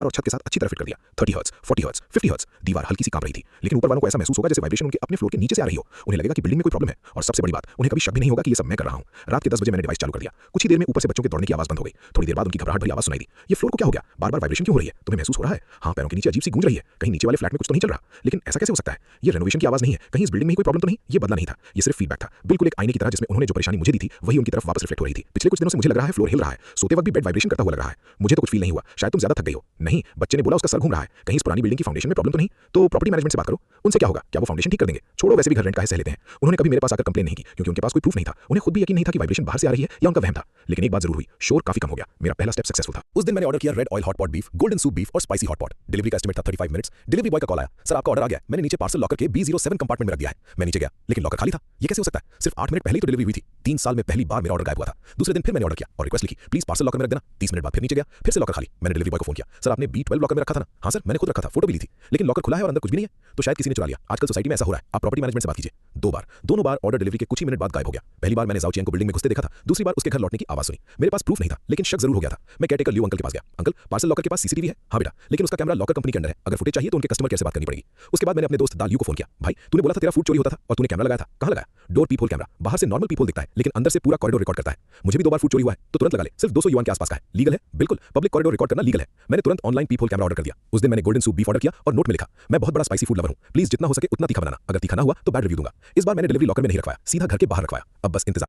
और छत के साथ अच्छी तरह फिट कर दिया। 30 हर्ट्ज, 40 हर्ट्ज, 50 हर्ट्ज। दीवार हल्की सी कांप रही थी, लेकिन ऊपर वालों को ऐसा महसूस होगा जैसे वाइब्रेशन उनके अपने फ्लोर के नीचे से आ रही हो। उन्हें लगेगा कि बिल्डिंग में कोई प्रॉब्लम है, और सबसे बड़ी बात, उन्हें कभी शक भी नहीं होगा कि ये सब मैं कर रहा हूं। रात के 10 बजे मैंने डिवाइस चालू कर दिया। कुछ ही देर में ऊपर से बच्चों के दौड़ने की आवाज बंद हो गई। थोड़ी देर बाद उनकी घबराहट भरी आवाज सुनाई दी। ये फ्लोर को क्या हो गया? बार-बार वाइब्रेशन क्यों हो रही है? तुम्हें महसूस हो रहा है? हाँ, पैरों के नीचे अजीब सी गूंज रही है। कहीं नीचे वाले फ्लैट में कुछ तो नहीं चल रहा। लेकिन ऐसा कैसे हो सकता है? ये रेनोवेशन की आवाज नहीं है। कहीं इस बिल्डिंग में ही कोई प्रॉब्लम तो नहीं? ये बदला नहीं था, ये सिर्फ फीडबैक था, बिल्कुल एक आईने की तरह, जिसमें उन्होंने जो परेशानी मुझे दी थी वही उनकी तरफ वापस रिफ्लेक्ट हो रही थी। पिछले कुछ दिनों से मुझे लग रहा है फ्लोर हिल रहा है, सोते वक्त भी बेड वाइब्रेशन करता हुआ लग रहा है। मुझे तो कुछ फील नहीं हुआ, शायद तुम ज्यादा थक गई हो। नहीं, बच्चे ने बोला उसका सर घूम रहा है। कहीं इस पुरानी बिल्डिंग की फाउंडेशन में प्रॉब्लम तो नहीं? तो प्रॉपर्टी मैनेजमेंट से बात करो, उनसे क्या होगा? क्या वो फाउंडेशन ठीक कर देंगे? छोड़ो, वैसे भी घर रेंट का है, सह लेते हैं। उन्होंने कभी मेरे पास आकर कंप्लेन नहीं की, क्योंकि उनके पास कोई प्रूफ नहीं था। उन्हें खुद भी यकीन नहीं था कि वाइब्रेशन बाहर से आ रही है या उनका वहम था। लेकिन एक बात जरूर हुई, शोर काफी कम हो गया। मेरा पहला स्टेप सक्सेसफुल था। उस दिन मैंने ऑर्डर किया red oil hot pot beef, golden soup beef और स्पाइसी हॉट पॉट। डिलीवरी का एस्टिमेट था 35 मिनट्स। डिलीवरी बॉय का कॉल आया, सर आपका ऑर्डर आ गया। मैंने नीचे पार्सल लॉकर के B07 कंपार्टमेंट में रख दिया है। मैं नीचे गया, लेकिन लॉकर खाली था। ये कैसे हो सकता है? सिर्फ 8 मिनट पहले ही तो डिलीवरी हुई थी। 3 साल में पहली बार मेरा ऑर्डर गायब हुआ था। दूसरे दिन फिर मैंने ऑर्डर किया और रिक्वेस्ट लिखी, प्लीज पार्सल लॉकर में रख देना। 30 मिनट बाद फिर नीचे गया, फिर से लॉकर खाली। मैंने डिलीवरी बॉय को फोन किया, सर आपने B12 लॉकर में रखा था ना? हाँ सर, मैंने खुद रखा था, फोटो भी ली थी, लेकिन लॉकर खुला है और अंदर कुछ भी नहीं है। तो शायद किसी ने चुरा लिया। आजकल सोसाइटी में ऐसा हो रहा है। आप प्रॉपर्टी मैनेजमेंट से बात कीजिए। 2 बार, दोनों बार ऑर्डर डिलीवरी के कुछ ही मिनट बाद गायब हो गया। पहली बार मैंने जाओचियन को बिल्डिंग में घुसते देखा था, दूसरी बार उसके घर लौटने की आवाज सुनी। मेरे पास प्रूफ नहीं था, लेकिन शक जरूर हो गया था। मैं केयरटेकर लियो अंकल के पास गया। अंकल, पार्सल लॉकर के पास सीसीटीवी है? हाँ बेटा, लेकिन उसका कैमरा लॉकर कंपनी के अंदर है। अगर फुटेज चाहिए तो उनके कस्टमर केयर से बात करनी पड़ेगी। उसके बाद मैंने अपने दोस्त दालियो को फोन किया, भाई तूने बोला था तेरा फूड चोरी होता था और तूने कैमरा लगाया था, कहां लगाया? डोर पीप होल कैमरा। बाहर से नॉर्मल पीप होल दिखता है, लेकिन अंदर से पूरा कॉरिडोर रिकॉर्ड करता है। मुझे भी 2 बार फूड चोरी हुआ है, तो तुरंत लगा ले। सिर्फ 200 युआन के आसपास का है। लीगल है? बिल्कुल, पब्लिक कॉरिडोर रिकॉर्ड करना लीगल है। मैंने तुरंत ऑनलाइन पीप होल कैमरा ऑर्डर कर दिया। उस दिन मैंने गोल्डन सूप बीफ ऑर्डर किया और नोट में लिखा, मैं बहुत बड़ा स्पाइसी फूड लवर हूं, प्लीज जितना हो सके उतना तीखा बनाना। अगर तीखा ना हुआ तो बैड रिव्यू दूंगा। इस बार मैंने डिलीवरी लॉकर में नहीं रखवाया, सीधा घर के बाहर रखवाया। अब बस इंतजार